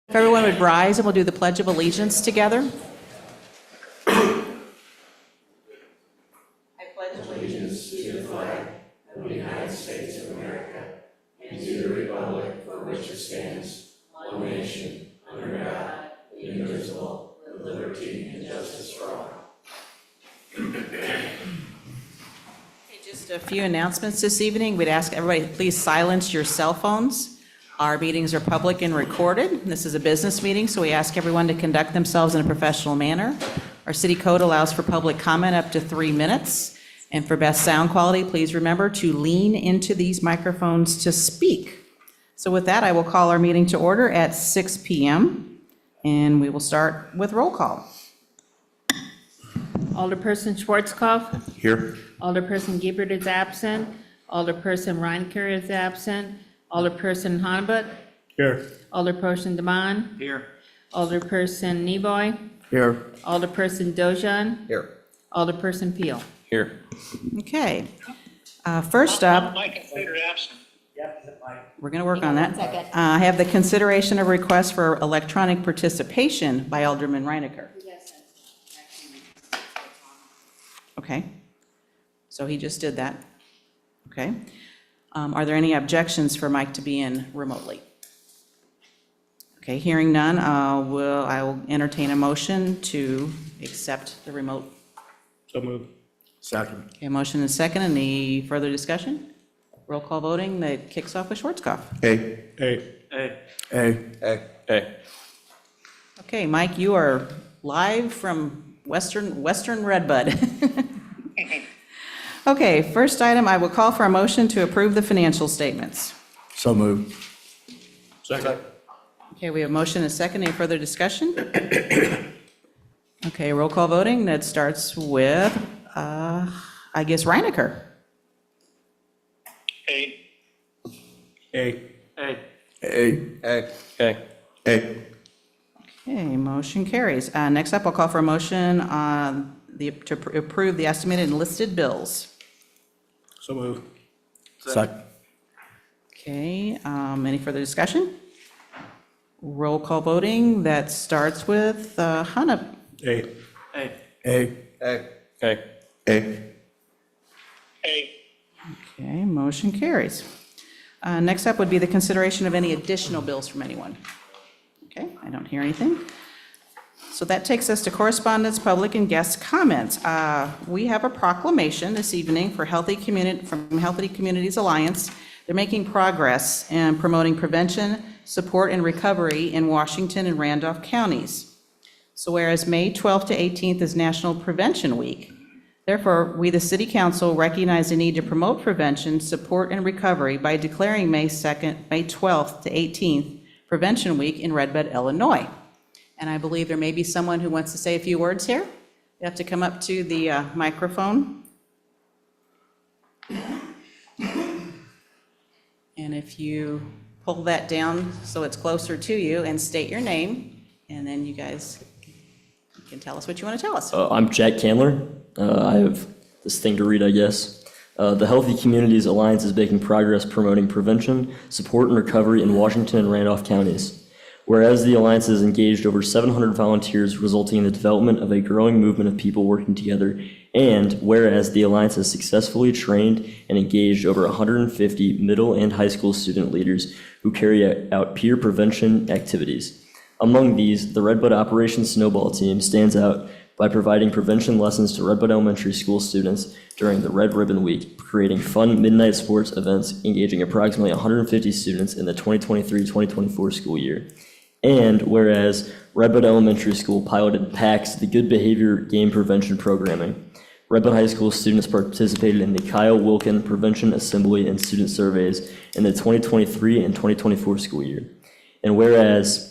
If everyone would rise and we'll do the Pledge of Allegiance together. I pledge allegiance to the flag of the United States of America and to the republic for which it stands, one nation, under God, indivisible, with liberty and justice for all. Okay, just a few announcements this evening. We'd ask everybody to please silence your cell phones. Our meetings are public and recorded. This is a business meeting, so we ask everyone to conduct themselves in a professional manner. Our city code allows for public comment up to 3 minutes. And for best sound quality, please remember to lean into these microphones to speak. So with that, I will call our meeting to order at 6 p.m. and we will start with roll call. Alderperson Schwarzkopf. Here. Alderperson Gibbert is absent. Alderperson Reinker is absent. Alderperson Honebut. Here. Alderperson Demond. Here. Alderperson Neboy. Here. Alderperson Dojan. Here. Alderperson Peel. Here. Okay. First up, Mike considered absent. we're going to work on that. I have the consideration of request for electronic participation by Alderman Reinecker. Okay. So he just did that. Okay. Are there any objections for Mike to be in remotely? Okay, hearing none, I will entertain a motion to accept the remote. So moved. Second. Okay, motion and second. Any further discussion? Roll call voting that kicks off with Schwarzkopf. Hey. Hey. Hey. Hey. Hey. Hey. Okay, Mike, you are live from Western Redbud. Okay, first item, I will call for a motion to approve the financial statements. So moved. Second. Okay, we have motion and second. Any further discussion? Okay, roll call voting. That starts with, I guess, Reinecker. Hey. Hey. Hey. Hey. Hey. Hey. Hey. Okay, motion carries. Next up, I'll call for a motion on to approve the estimated and listed bills. So moved. Second. Okay, any further discussion? Roll call voting. That starts with Hannah. Hey. Hey. Hey. Hey. Hey. Hey. Hey. Okay, motion carries. Next up would be the consideration of any additional bills from anyone. Okay, I don't hear anything. So that takes us to correspondence, public, and guest comments. We have a proclamation this evening for from Healthy Communities Alliance. They're making progress in promoting prevention, support, and recovery in Washington and Randolph counties. So whereas May 12th to 18th is National Prevention Week, therefore, we, the City Council, recognize the need to promote prevention, support, and recovery by declaring May 12th to 18th Prevention Week in Redbud, Illinois. And I believe there may be someone who wants to say a few words here. You have to come up to the microphone. And if you pull that down so it's closer to you and state your name, and then you guys can tell us what you want to tell us. I'm Jack Candler. I have this thing to read, I guess. The Healthy Communities Alliance is making progress promoting prevention, support, and recovery in Washington and Randolph counties. Whereas the Alliance has engaged over 700 volunteers, resulting in the development of a growing movement of people working together, and whereas the Alliance has successfully trained and engaged over 150 middle and high school student leaders who carry out peer prevention activities. Among these, the Redbud Operation Snowball Team stands out by providing prevention lessons to Redbud Elementary School students during the Red Ribbon Week, creating fun midnight sports events engaging approximately 150 students in the 2023-2024 school year. And whereas Redbud Elementary School piloted PACS, the Good Behavior Game Prevention Programming, Redbud High School students participated in the Kyle Wilkin Prevention Assembly and Student Surveys in the 2023 and 2024 school year. And whereas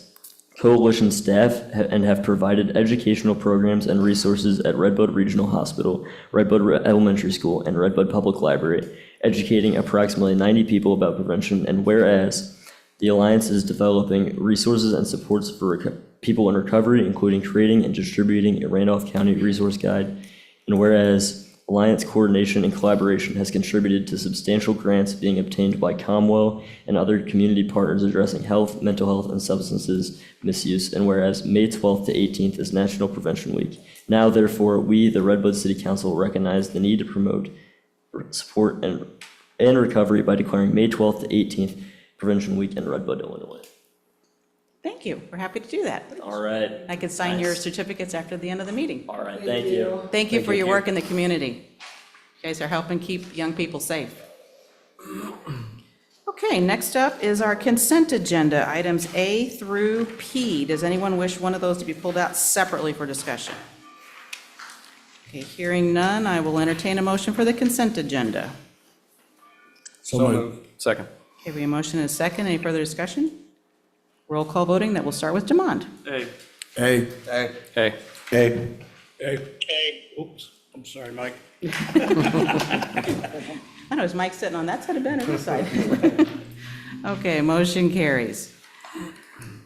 Coalition staff have provided educational programs and resources at Redbud Regional Hospital, Redbud Elementary School, and Redbud Public Library, educating approximately 90 people about prevention, and whereas The Alliance is developing resources and supports for people in recovery, including creating and distributing a Randolph County resource guide. And whereas Alliance coordination and collaboration has contributed to substantial grants being obtained by Comwell and other community partners addressing health, mental health, and substances misuse. And whereas May 12th to 18th is National Prevention Week. Now, therefore, we, the Red Bud City Council, recognize the need to promote support and recovery by declaring May 12th to 18th Prevention Week in Red Bud, Illinois. Thank you. We're happy to do that. All right. I could sign your Nice. certificates after the end of the meeting. All right, thank you. Thank you for your work in the community. You guys are helping keep young people safe. Okay, next up is our consent agenda, items A through P. Does anyone wish one of those to be pulled out separately for discussion? Okay, hearing none, I will entertain a motion for the consent agenda. So moved. Second. Okay, we have a motion and a second. Any further discussion? Roll call voting, that will start with Demond. A. A. A. A. A. A. Oops, I'm sorry, Mike. I know, is Mike sitting on that side of Ben or this side? Okay, motion carries.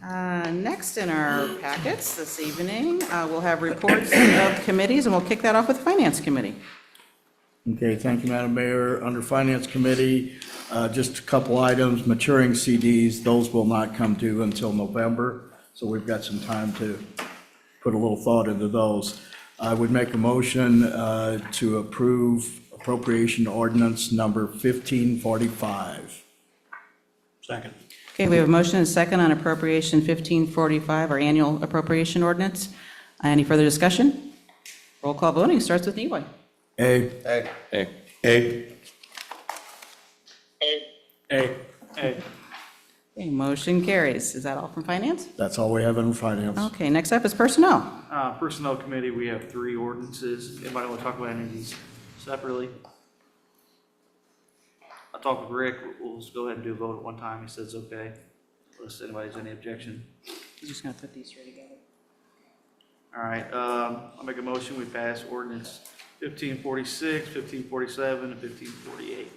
Next in our packets this evening, we'll have reports of committees, and we'll kick that off with Finance Committee. Okay, thank you, Madam Mayor. Under Finance Committee, just a couple items, maturing CDs, those will not come due until November, so we've got some time to put a little thought into those. I would make a motion to approve appropriation ordinance number 1545. Second. Okay, we have a motion and a second on appropriation 1545, our annual appropriation ordinance. Any further discussion? Roll call voting starts with Eloy. A. A. A. A. A. A. A. Okay, motion carries. Is that all from Finance? That's all we have in finance. Okay, next up is Personnel. Personnel Committee, we have 3 ordinances. Anybody want to talk about any of these separately? I talked with Rick, we'll just go ahead and do a vote at one time. He says okay, unless anybody has any objection. I'm just going to put these three together. All right, I'll make a motion, we pass ordinance 1546, 1547, and 1548.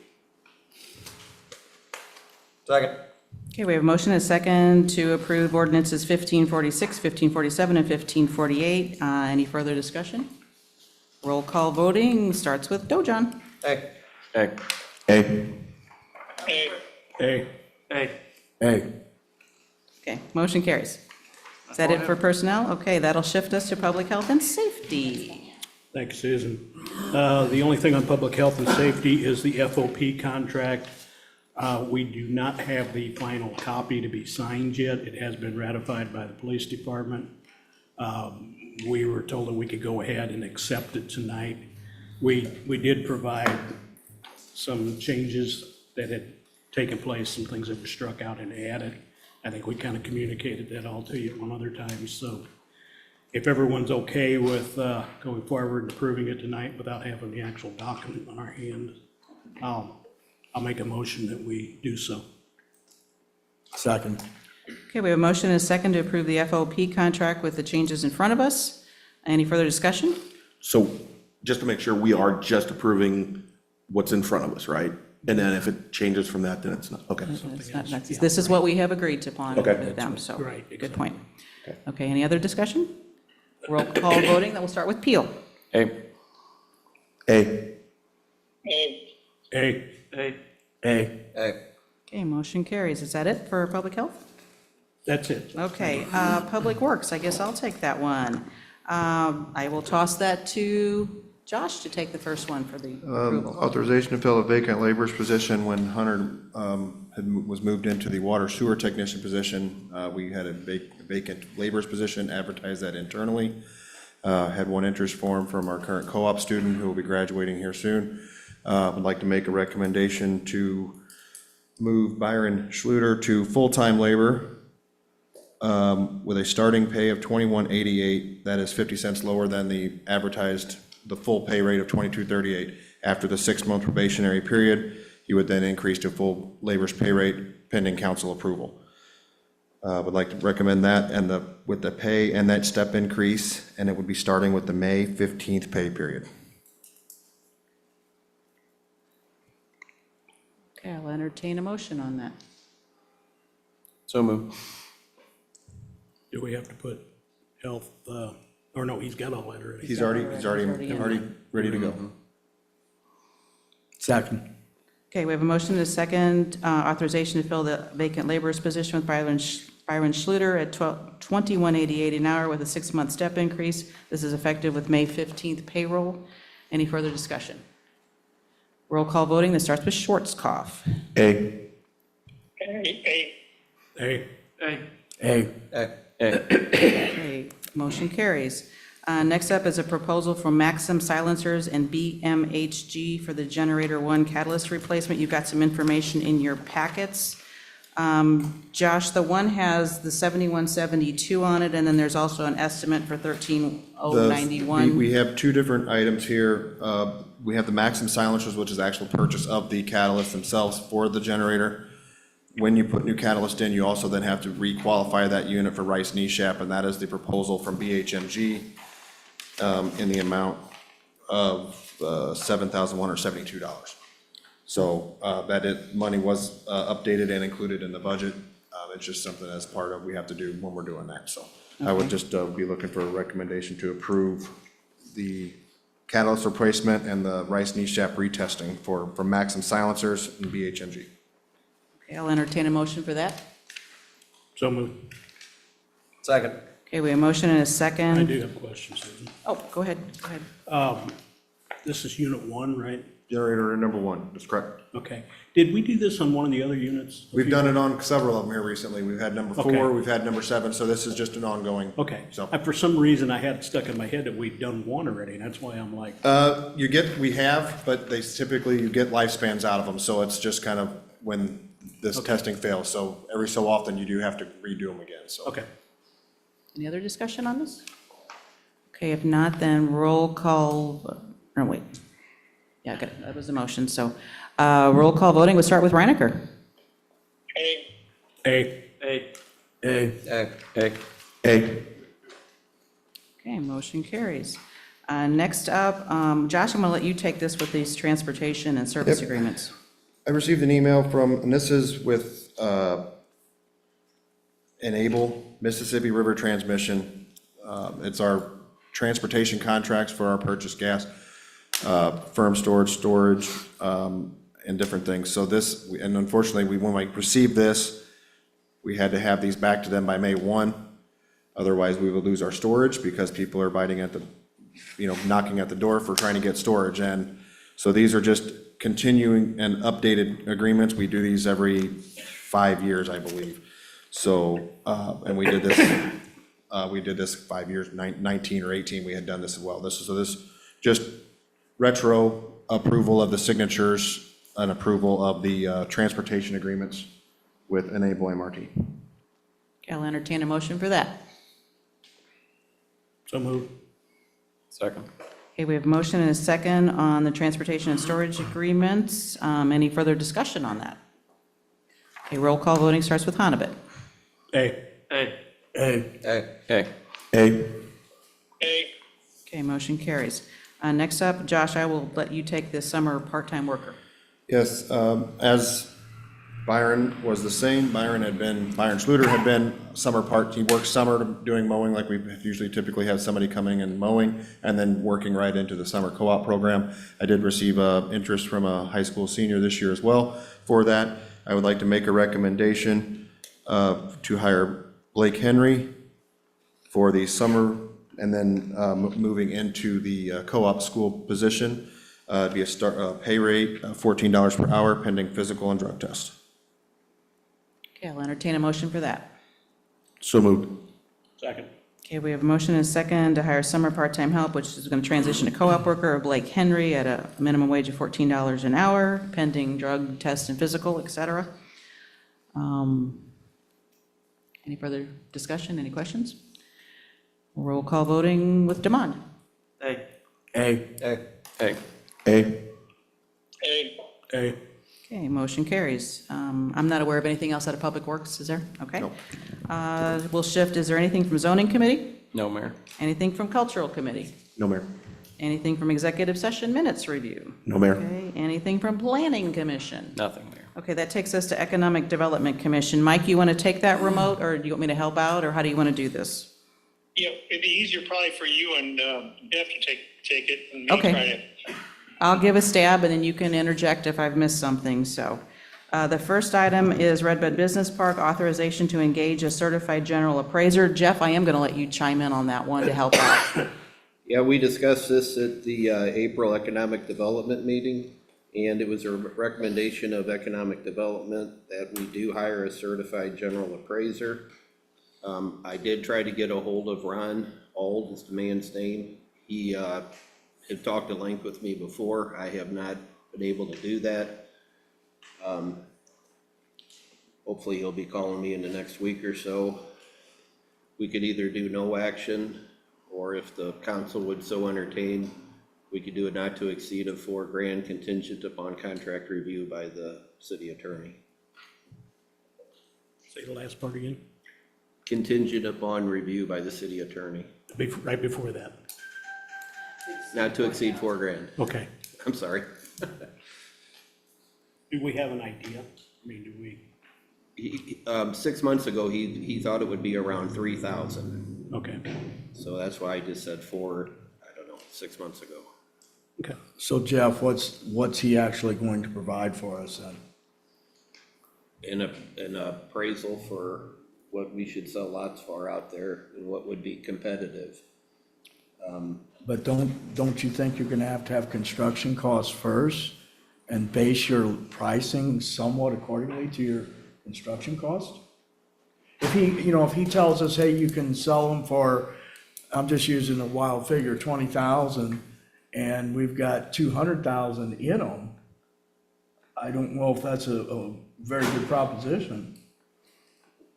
Second. Okay, we have a motion and a second to approve ordinances 1546, 1547, and 1548. Any further discussion? Roll call voting starts with Dojon. A. A. A. A. A. Hey, A. Okay, motion carries. Is that it for personnel? Okay, that'll shift us to public health and safety. Thanks, Susan. The only thing on public health and safety is the FOP contract. We do not have the final copy to be signed yet. It has been ratified by the police department. We were told that we could go ahead and accept it tonight. We did provide some changes that had taken place, some things that were struck out and added. I think we kind of communicated that all to you at one other time. So if everyone's okay with going forward and approving it tonight without having the actual document on our hand, I'll make a motion that we do so. Second. Okay, we have a motion and a second to approve the FOP contract with the changes in front of us. Any further discussion? So just to make sure, we are just approving what's in front of us, right? And then if it changes from that, then it's not, okay. It's not- that's- This is what we have agreed upon Okay. with them, so. Right, Good point. Okay, any other discussion? Roll call voting, that will start with Peel. A. A. A. A. hey, A. A. Okay, motion carries. Is that it for public health? That's it. Okay, Public Works, I guess I'll take that one. I will toss that to Josh to take the first one for the approval. Authorization to fill a vacant laborer's position when Hunter was moved into the water sewer technician position. We had a vacant laborer's position, advertised that internally. Had one interest form from our current co-op student who will be graduating here soon. Would like to make a recommendation to move Byron Schluter to full-time labor with a starting pay of $21.88. That is 50 cents lower than the advertised, the full pay rate of $22.38. After the 6-month probationary period, he would then increase to full labor's pay rate pending council approval. Would like to recommend that and with the pay and that step increase, and it would be starting with the May 15th pay period. Okay, I'll entertain a motion on that. So moved. Do we have to put health, or no, he's got all that already. He's already ready to go. Second. Okay, we have a motion and a second, authorization to fill the vacant laborer's position with Byron Schluter at $21.88 an hour with a 6-month step increase. This is effective with May 15th payroll. Any further discussion? Roll call voting, this starts with Schwarzkopf. A. A. Hey, A. A. Okay, motion carries. Next up is a proposal from Maxim Silencers and BMHG for the Generator 1 catalyst replacement. You've got some information in your packets. Josh, the one has the 7172 on it, and then there's also an estimate for 13091. We have two different items here. We have the Maxim silencers, which is actual purchase of the catalyst themselves for the generator. When you put new catalyst in, you also then have to re-qualify that unit for Rice NESHAP, and that is the proposal from BHMG in the amount of $7,172. So money was updated and included in the budget. It's just something as part of, we have to do when we're doing that. So I would just be looking for a recommendation to approve the catalyst replacement and the Rice NESHAP retesting for Maxim silencers and BHMG. Okay, I'll entertain a motion for that. so moved. Second. Okay, we have a motion and a I second. do have questions, Susan. Oh, go ahead, go ahead. This is unit 1, right? Generator number 1, that's correct. Okay. Did we do this on one of the other units? We've done it on several of them here recently. We've had number 4, Okay. we've had number 7, so this is just an ongoing. Okay. So. For some reason, I had it stuck in my head that we'd done one already, and that's why I'm like, We have, but they typically, you get lifespans out of them, so it's just kind of when this testing fails. So every so often, you do have to redo them again, so. okay. Any other discussion on this? Okay, if not, then roll call, no, wait. Yeah, good, that was the motion, so, roll call voting, we'll start with Reinecker. A. A, A. A. A. A. Okay, motion carries. Next up, Josh, I'm gonna let you take this with these transportation and service Yep. agreements. I received an email from, and this is with Enable Mississippi River Transmission. It's our transportation contracts for our purchased gas, firm storage, and different things. So this, and unfortunately, when we received this, we had to have these back to them by May 1. Otherwise, we would lose our storage because people are biting at the, knocking at the door for trying to get storage. And so these are just continuing and updated agreements. We do these every 5 years, I believe. So, and we did this 5 years, 19 or 18, we had done this as well. This just retro approval of the signatures and approval of the transportation agreements with Enable MRT. Okay, I'll entertain a motion for that. so moved. Second. Okay, we have a motion and a second on the transportation and storage agreements. Any further discussion on that? Okay, roll call voting starts with Hanabit. A, A. A. A. A. A. Okay, motion carries. Next up, Josh, I will let you take this summer part-time worker. Yes, as Byron was the same, Byron Schluter had been he worked summer doing mowing like we usually typically have somebody coming and mowing and then working right into the summer co-op program. I did receive interest from a high school senior this year as well for that. I would like to make a recommendation to hire Blake Henry for the summer and then moving into the co-op school position. It'd be a pay rate of $14 per hour pending physical and drug test. Okay, I'll entertain a motion for that. So moved. second. Okay, we have a motion and a second to hire summer part-time help, which is going to transition to co-op worker Blake Henry at a minimum wage of $14 an hour, pending drug test and physical, et cetera. Any further discussion, any questions? Roll call voting with Demond. A. A. A. A. A. A. A, Okay, motion carries. I'm not aware of anything else out of Public Works, is there? Okay. No. We'll shift, is there anything from Zoning Committee? No, Mayor. Anything from Cultural Committee? No, Mayor. Anything from Executive Session Minutes Review? No, Mayor. Okay, anything from Planning Commission? Nothing, Mayor. Okay, that takes us to Economic Development Commission. Mike, you want to take that remote, or do you want me to help out, or how do you want to do this? Yeah, it'd be easier probably for you and Jeff to take it and me Okay. try to. I'll give a stab, and then you can interject if I've missed something, so. The first item is Red Bud Business Park, authorization to engage a certified general appraiser. Jeff, I am going to let you chime in on that one to help out. Yeah, we discussed this at the April Economic Development meeting, and it was a recommendation of Economic Development that we do hire a certified general appraiser. I did try to get a hold of Ron Auld, is the man's name. He had talked at length with me before. I have not been able to do that. Hopefully he'll be calling me in the next week or so. We could either do no action, or if the council would so entertain, we could do a not to exceed of $4,000 contingent upon contract review by the city attorney. Say the last part again, Contingent upon review by the city attorney, right before that. not to exceed $4,000. Okay. I'm sorry. Do we have an idea? I mean, do we, 6 months ago, he thought it would be around 3,000. okay, So that's why I just said 6 months ago. okay. So Jeff, what's he actually going to provide for us then? An appraisal for what we should sell lots for out there and what would be competitive. But don't you think you're gonna have to have construction costs first and base your pricing somewhat accordingly to your construction cost? If he tells us, hey, you can sell them for, I'm just using a wild figure, 20,000, and we've got 200,000 in them, I don't know if that's a very good proposition.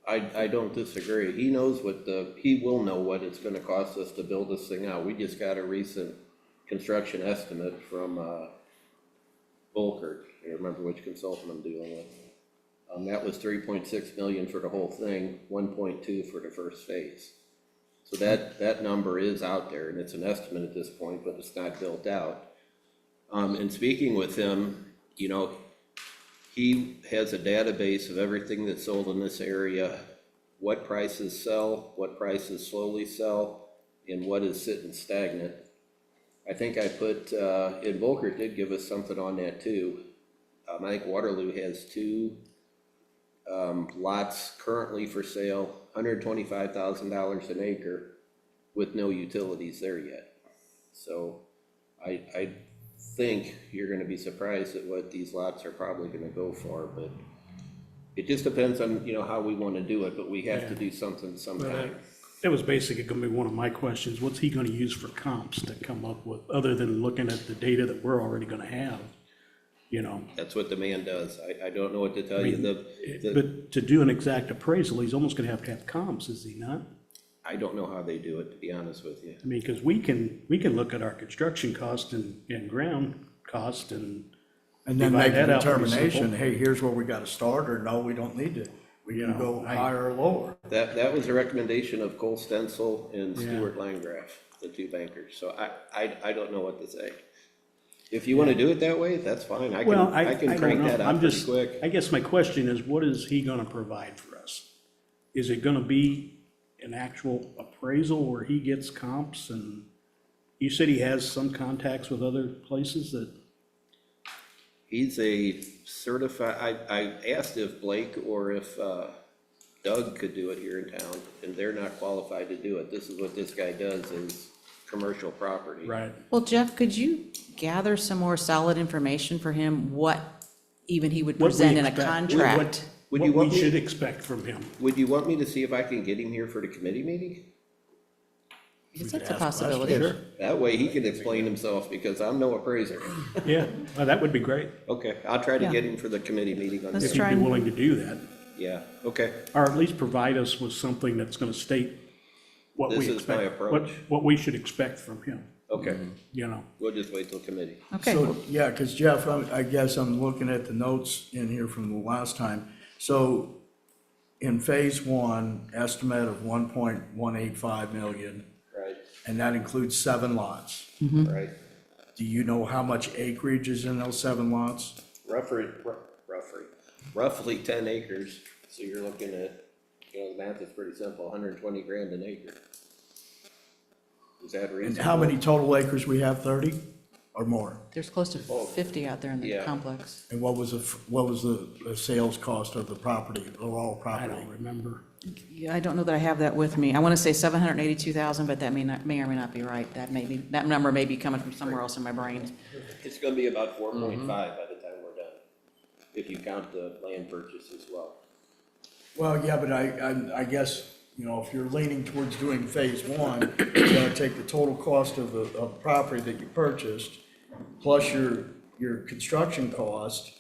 I don't disagree. He knows he will know what it's gonna cost us to build this thing out. We just got a recent construction estimate from, Volkert. I don't remember which consultant I'm dealing with. That was 3.6 million for the whole thing, 1.2 for the first phase. So that number is out there, and it's an estimate at this point, but it's not built out. And speaking with him, he has a database of everything that's sold in this area, what prices sell, what prices slowly sell, and what is sitting stagnant. I think I put, and Volkert did give us something on that too. I think Waterloo has 2 lots currently for sale, $125,000 an acre with no utilities there yet. So I think you're gonna be surprised at what these lots are probably gonna go for, but it just depends on, how we wanna do it, but we have to do something sometime. That was basically gonna be one of my questions. What's he gonna use for comps to come up with, other than looking at the data that we're already gonna have? That's what the man does. I don't know what to tell you. But to do an exact appraisal, he's almost gonna have comps, is he not? I don't know how they do it, to be honest with you. I mean, because we can look at our construction cost and ground cost and And then make a divide that out pretty determination, simple. hey, here's where we gotta start, or no, we don't need to. We can go higher or lower. That was a recommendation of Cole Stencil and Stuart Landgraf, the 2 bankers. So I don't know what to say. If you want to do it that way, that's fine. I Well, can don't crank know. that I'm out pretty just, quick. I guess my question is, what is he gonna provide for us? Is it gonna be an actual appraisal where he gets comps? And you said he has some contacts with other places that, He's a certified, I asked if Blake or if Doug could do it here in town, and they're not qualified to do it. This is what this guy does, is commercial property. right? Well, Jeff, could you gather some more solid information for him, what even he would What we present in a expect- contract? Would you What we want me- should expect from him. Would you want me to see if I can get him here for the committee meeting? Because that's a possibility. That way he can explain himself, because I'm no appraiser. Yeah, well, that would be great, Okay, I'll try to Yeah. get him for the committee meeting on Let's this. if you'd try be and- willing to do that. Yeah, okay. Or at least provide us with something that's gonna state what we This is my expect, approach. what we should expect from him, Okay, Mm-hmm. we'll just wait till committee. Okay, So, yeah, because Jeff, I guess I'm looking at the notes in here from the last time. So in phase 1, estimate of 1.185 million, Right, and that includes 7 lots. right. Do you know how much acreage is in those 7 lots? Roughly, roughly 10 acres, so you're looking at, the math is pretty simple, 120 grand an acre. Is that And reasonable? how many total acres we have, 30 or more? There's close to 50 out there in the Yeah. complex. And what was the sales cost of the property, the raw I property? don't remember. Yeah, I don't know that I have that with me. I want to say 782,000, but that may or may not be right. That number may be coming from somewhere else in my brain. It's gonna be about 4.5 by the time we're done, if you count the land purchase as well. Well, yeah, but I guess, if you're leaning towards doing phase one, you gotta take the total cost of the property that you purchased, plus your construction cost,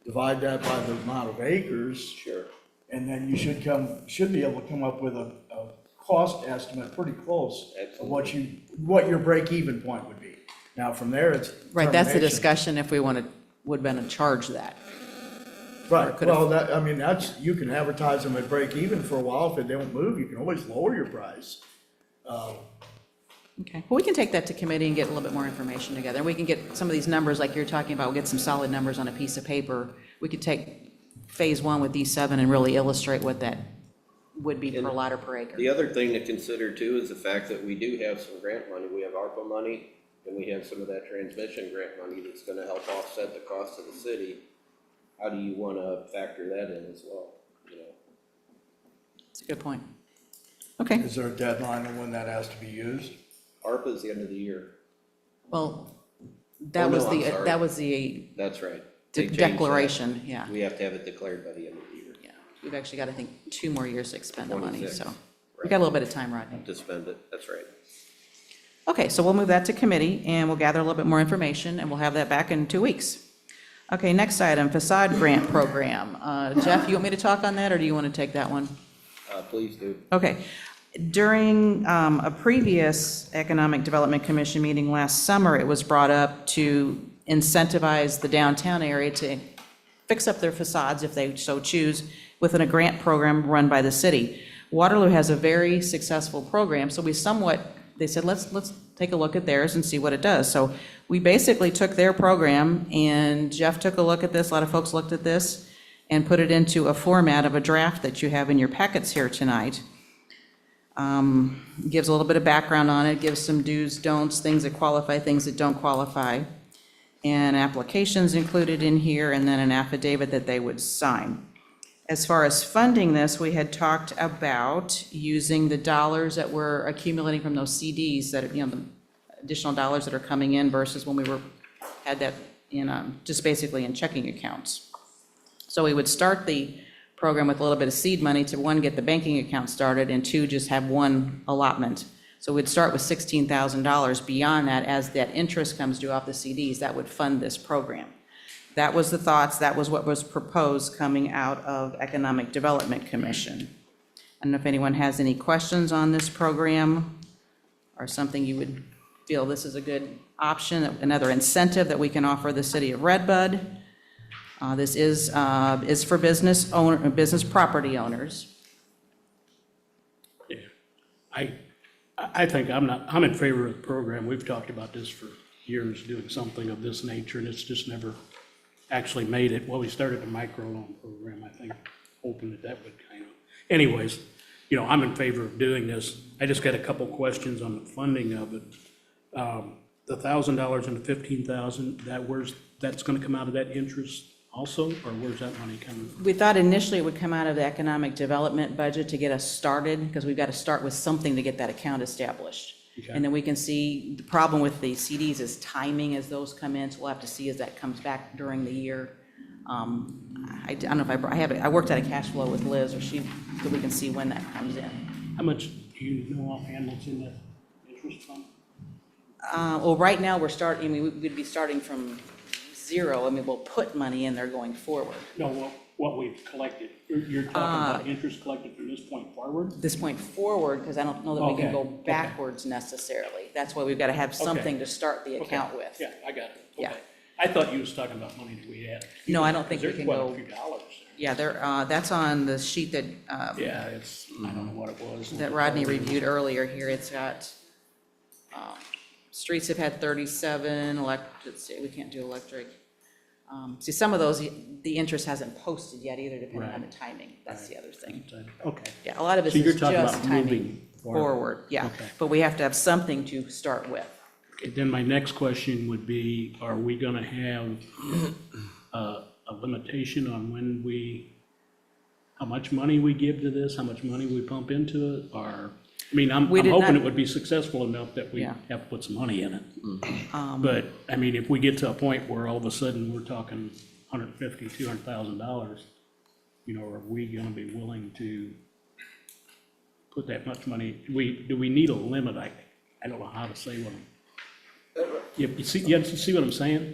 divide that by the amount of acres, Sure. and then you should be able to come up with a cost estimate pretty close of what your break-even point would be. Now, from there, it's Right, that's the determination. discussion if we would been to charge that. Right, could've- well, you can advertise them at break even for a while. If they don't move, you can always lower your price. Okay, well, we can take that to committee and get a little bit more information together. We can get some of these numbers like you're talking about, we'll get some solid numbers on a piece of paper. We could take phase one with these 7 and really illustrate what that would be per lot or per acre. The other thing to consider too is the fact that we do have some grant money. We have ARPA money, and we have some of that transmission grant money that's gonna help offset the cost of the city. How do you wanna factor that in as well, That's a good point. Okay, Is there a deadline on when that has to be used? ARPA's the end of the year. well, Oh, no, I'm sorry. that was the That's right. They changed that. declaration, yeah. We have to have it declared by the end of the year Yeah, we've actually got, I think, 2 more years to expend the money, 26, so right. we've got a little bit of time, Rodney. to spend it. That's right. Okay, so we'll move that to committee, and we'll gather a little bit more information, and we'll have that back in 2 weeks. Okay, next item, facade grant program. Jeff, you want me to talk on that, or do you want to take that one? Please do. Okay. During a previous Economic Development Commission meeting last summer, it was brought up to incentivize the downtown area to fix up their facades, if they so choose, within a grant program run by the city. Waterloo has a very successful program, so they said, let's take a look at theirs and see what it does. So we basically took their program, and Jeff took a look at this, a lot of folks looked at this, and put it into a format of a draft that you have in your packets here tonight. Gives a little bit of background on it, gives some do's, don'ts, things that qualify, things that don't qualify, and applications included in here, and then an affidavit that they would sign. As far as funding this, we had talked about using the dollars that we're accumulating from those CDs, that, the additional dollars that are coming in versus when we had that in, just basically in checking accounts. So we would start the program with a little bit of seed money to, 1, get the banking account started, and 2, just have one allotment. So we'd start with $16,000. Beyond that, as that interest comes due off the CDs, that would fund this program. That was the thoughts, that was what was proposed coming out of Economic Development Commission. I don't know if anyone has any questions on this program, or something you would feel this is a good option, another incentive that we can offer the city of Redbud. This is for business property owners. Yeah. I think I'm in favor of the program. We've talked about this for years, doing something of this nature, and it's just never actually made it. Well, we started the microloan program, I think, hoping that would kind of, anyways, I'm in favor of doing this. I just got a couple questions on the funding of it. The $1,000 and the $15,000, that's gonna come out of that interest also, or where's that money coming from? We thought initially it would come out of the economic development budget to get us started, because we've got to start with something to get that account established. Okay. And then we can see, the problem with the CDs is timing as those come in, so we'll have to see as that comes back during the year. I don't know if I have it, I worked out a cash flow with Liz, so we can see when that comes in. How much do you know offhand what's in the interest fund? Well, right now, we'd be starting from zero. We'll put money in there going forward. No, what we've collected. You're talking about interest collected from this point forward? This point forward, because I don't know that we can Okay, go okay. backwards necessarily. That's why we've got to have something to start the account Okay. with. Yeah, I got it. Yeah. Okay. I thought you was talking about money that we had. No, I don't think we There's can quite go- a few dollars Yeah, that's on the sheet that, there. Yeah, it's, I don't know what it was. that Rodney reviewed earlier here. It's got, streets have had 37, let's see, we can't do electric. See, some of those the interest hasn't posted yet either, depending on Right. the timing. That's the other thing. Okay. Yeah, a lot of it So you're is talking just about timing moving forward, yeah. Okay. But we have to have something to start with. Okay, then my next question would be, are we gonna have a limitation on when how much money we give to this, how much money we pump into it, or, I mean, I'm We did hoping not- it would be successful enough that we Yeah. have to put some money in it. But, I mean, if we get to a point where all of a sudden we're talking $150,000, $200,000, you know, are we gonna be willing to put that much money? Do we need a limit? I don't know how to say what you see what I'm saying?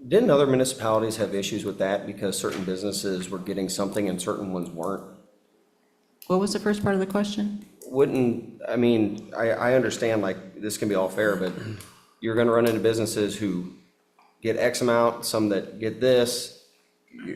Didn't other municipalities have issues with that because certain businesses were getting something and certain ones weren't? What was the first part of the question? I mean, I understand like this can be all fair, but you're gonna run into businesses who get X amount, some that get this.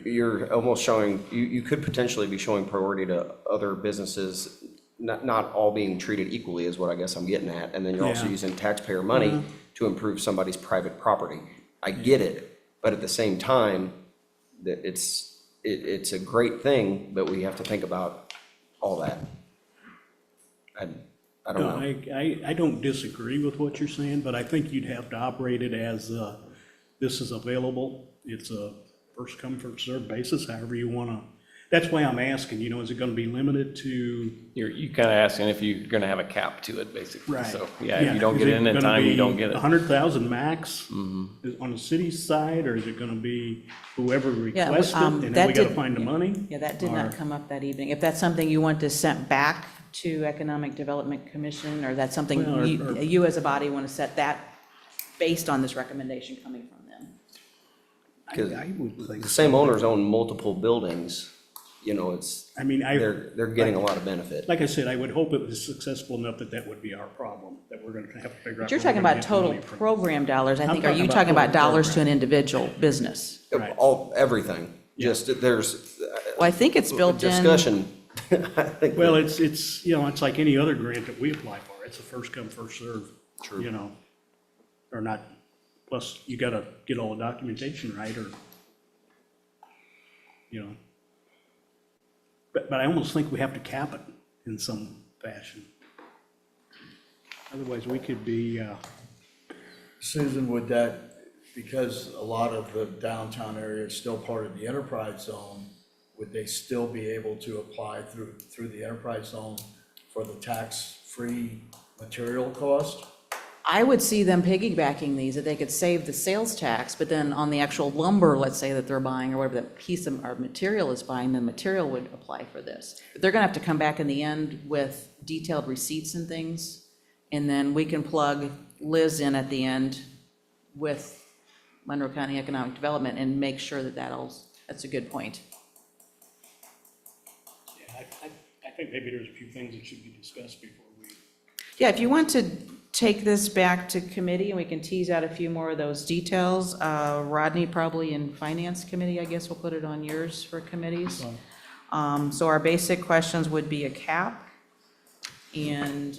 You're almost showing, you could potentially be showing priority to other businesses, not all being treated equally is what I guess I'm getting at. And then you're also Yeah. using taxpayer money to improve somebody's private property. I get it, but at the same time, that it's a great thing, but we have to think about all that. I don't No, know. I don't disagree with what you're saying, but I think you'd have to operate it as, this is available. It's a first come, first served basis, however you wanna. That's why I'm asking, you know, is it gonna be limited to? You kind of asking if you're going to have a cap to it, basically. Right. So, yeah, if you don't get in in time, you don't get it. 100,000 max on the city's side, or is it gonna be whoever Yeah, requests it, and then that we gotta did- find the money? Yeah, that did Or- not come up that evening. If that's something you want to send back to Economic Development Commission, or that's something Well, you as a body want to set that based on this recommendation coming from them. Because I would think the same owners own multiple buildings, you know, I mean, they're getting a lot of benefit. like I said, I would hope it was successful enough that that would be our problem, that we're gonna have to figure out. But you're where talking we're gonna about get the total money from. program dollars, I I'm think. Are you talking talking about about total dollars to program. an individual business? Right. Everything, just there's Well, I think it's built in. discussion. I think Well, it's, you know, it's like any other grant that we apply for. It's a first come, first serve. True. You know, or not, plus you gotta get all the documentation right, or, you know. But I almost think we have to cap it in some fashion. Otherwise, we could be, Susan, would that, because a lot of the downtown area is still part of the enterprise zone, would they still be able to apply through the enterprise zone for the tax-free material cost? I would see them piggybacking these, that they could save the sales tax, but then on the actual lumber, let's say that they're buying, or whatever that piece of, or material is buying, then material would apply for this. But they're gonna have to come back in the end with detailed receipts and things, and then we can plug Liz in at the end with Monroe County Economic Development and make sure that that's a good point. yeah, I think maybe there's a few things that should be discussed before we. Yeah, if you want to take this back to committee, and we can tease out a few more of those details, Rodney probably in Finance Committee, I guess we'll put it on yours for committees. So our basic questions would be a cap and,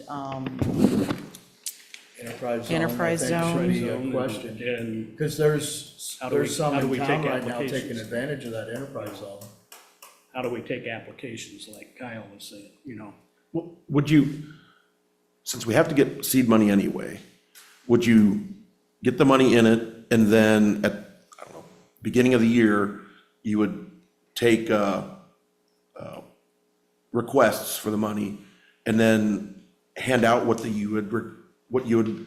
Enterprise zone, Enterprise I think, zone. should be a question. And Because there's How do we- some how do in we town take right now applications? taking advantage of that enterprise zone. how do we take applications, like Kyle was saying, you know? Would you, since we have to get seed money anyway, would you get the money in it and then at, I don't know, beginning of the year, you would take requests for the money and then hand out what you had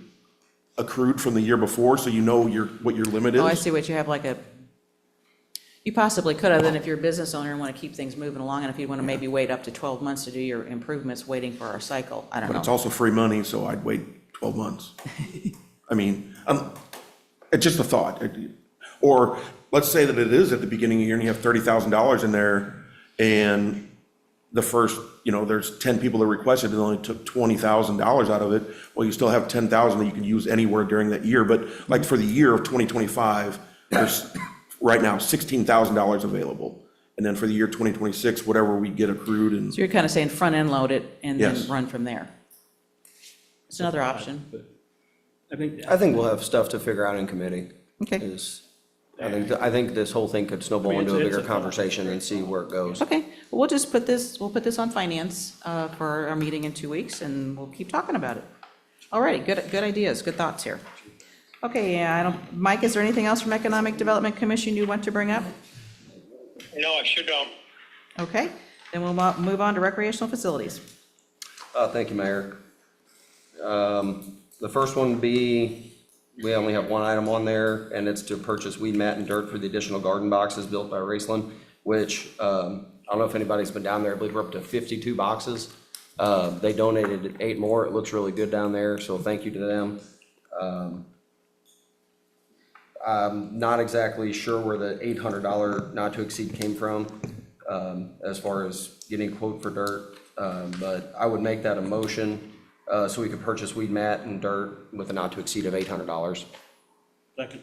accrued from the year before, so you know what your limit is? oh, I see what you have, like you possibly could have, then if you're a business owner and want to keep things moving along, and if you want to maybe wait up to 12 months to do your improvements, waiting for our cycle, I don't But it's know. also free money, so I'd wait 12 months. I mean, it's just a thought. Or let's say that it is at the beginning of the year and you have $30,000 in there, and the first, there's 10 people that requested and only took $20,000 out of it. Well, you still have 10,000 that you can use anywhere during that year. But like for the year of 2025, there's right now $16,000 available. And then for the year 2026, whatever we get accrued and. So you're kind of saying front-end load it and then Yes. run from there. It's another option. I think. I think we'll have stuff to figure out in committee. Okay. Is I think this whole thing could snowball into a it's bigger a thought. conversation and see where it goes. Okay, well, we'll put this on finance for our meeting in 2 weeks, and we'll keep talking about it. All right, good ideas, good thoughts here. Okay, yeah, Mike, is there anything else from Economic Development Commission you want to bring up? No, I sure don't. Okay, then we'll move on to recreational facilities. Thank you, Mayor. The first one would be, we only have one item on there, and it's to purchase weed mat and dirt for the additional garden boxes built by Raceland, which, I don't know if anybody's been down there, I believe we're up to 52 boxes. They donated 8 more. It looks really good down there, so thank you to them. I'm not exactly sure where the $800 not to exceed came from, as far as getting a quote for dirt. But I would make that a motion, so we could purchase weed mat and dirt with a not to exceed of $800. Second.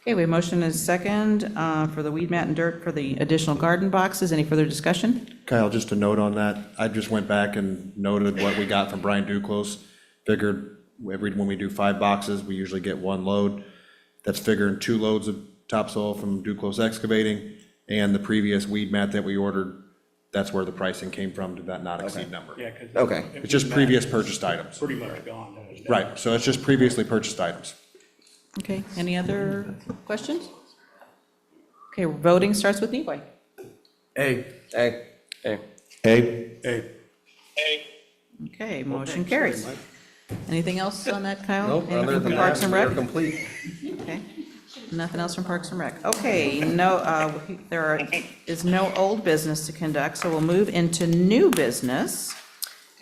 Okay, we have motion and a second for the weed mat and dirt for the additional garden boxes. Any further discussion? Kyle, just a note on that. I just went back and noted what we got from Brian Duclos. Figured when we do 5 boxes, we usually get 1 load. That's figuring 2 loads of topsoil from Duclos Excavating, and the previous weed mat that we ordered, that's where the pricing came from to that not exceed number. Yeah, 'cause Okay. It's just previous purchased items. Pretty much gone. Right, so it's just previously purchased items. Okay, any other questions? Okay, voting starts with Newway. A. Hey, Hey, Hey, Hey, Okay, motion carries. Anything else on that, Kyle? nope, Anything other from than Parks that, and we are Rec? complete. Okay, nothing else from Parks and Rec. Okay, is no old business to conduct, so we'll move into new business.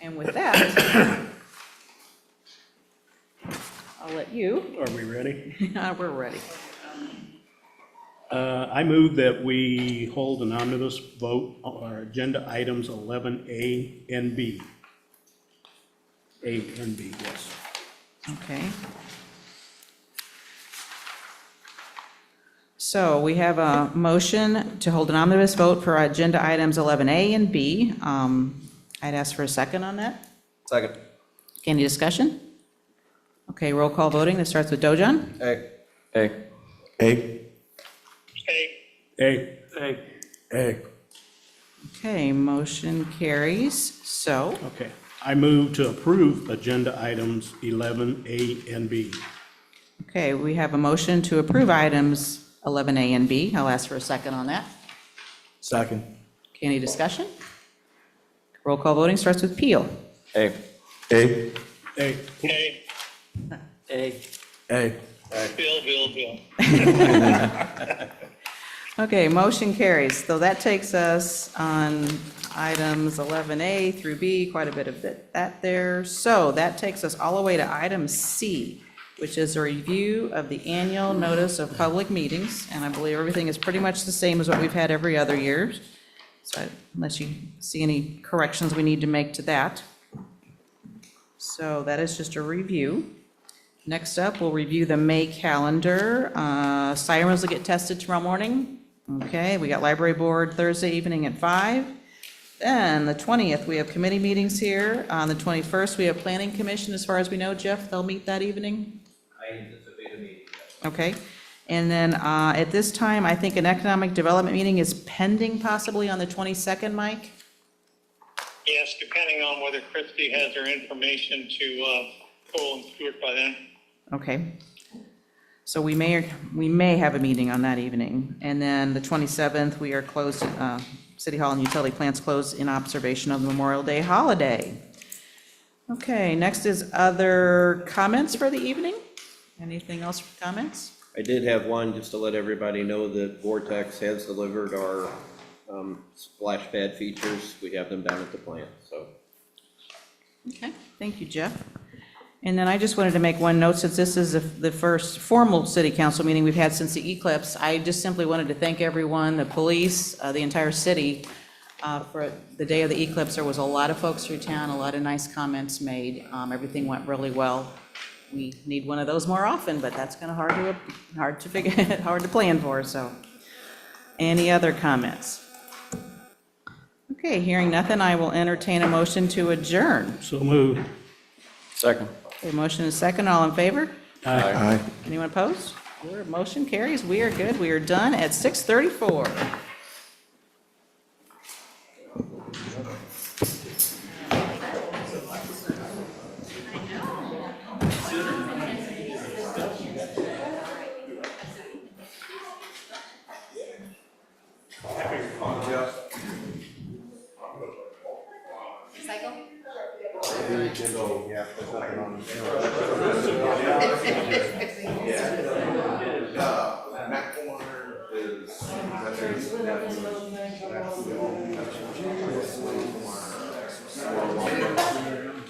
And with that, I'll let you, are we ready? we're ready. I move that we hold an omnibus vote on our agenda items 11A and B. A and B, yes. Okay. So we have a motion to hold an omnibus vote for agenda items 11A and B. I'd ask for a second on that. Second. Any discussion? Okay, roll call voting. This starts with Dojan. Hey, hey, A. hey, A. Hey, A. Okay, motion carries. So, Okay. I move to approve agenda items 11A and B. okay, we have a motion to approve items 11A and B. I'll ask for a second on that. Second. Okay, any discussion? Roll call voting starts with Peel. hey, A. A. hey, hey. A. Bill. Okay, motion carries. So that takes us on items 11A through B, quite a bit of that there. So that takes us all the way to item C, which is a review of the annual notice of public meetings. And I believe everything is pretty much the same as what we've had every other year. So unless you see any corrections we need to make to that. So that is just a review. Next up, we'll review the May calendar. Sirens will get tested tomorrow morning. Okay, we got library board Thursday evening at 5. Then the 20th, we have committee meetings here. On the 21st, we have planning commission, as far as we know. Jeff, they'll meet that evening? I anticipate a meeting. Okay, and then at this time, I think an economic development meeting is pending possibly on the 22nd, Mike? Yes, depending on whether Christie has her information to Cole and Stewart by then. Okay. So we may have a meeting on that evening. And then the 27th, we are closed, City Hall and utility plants closed in observation of the Memorial Day holiday. Okay, next is other comments for the evening? Anything else for comments? I did have one, just to let everybody know that Vortex has delivered our splash pad features. We have them down at the plant, so. Okay, thank you, Jeff. And then I just wanted to make one note, since this is the first formal city council meeting we've had since the eclipse, I just simply wanted to thank everyone, the police, the entire city, for the day of the eclipse. There was a lot of folks through town, a lot of nice comments made. Everything went really well. We need one of those more often, but that's kind of hard to figure, hard to plan for, so. Any other comments? Okay, hearing nothing, I will entertain a motion to adjourn. So moved. second. A motion is second, all in favor? Aye. Anyone opposed? Your motion carries. We are good. We are done at 6:34.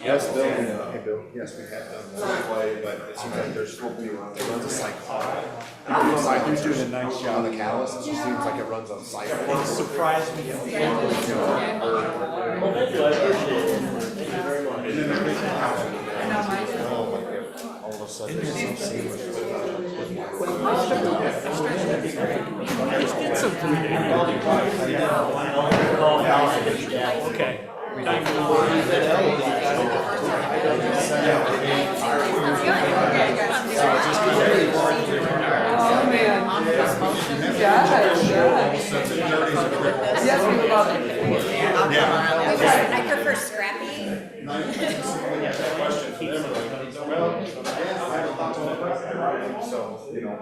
Yes, Bill. Hey, Bill. Yes, we have done that way, but it seems like there's, it runs a cycle. Like, who's doing a nice job? The catalyst, it just seems like it runs on cycle. It surprised me. All of a sudden, it's so seamless. Okay. I prefer scrappy. So, you know.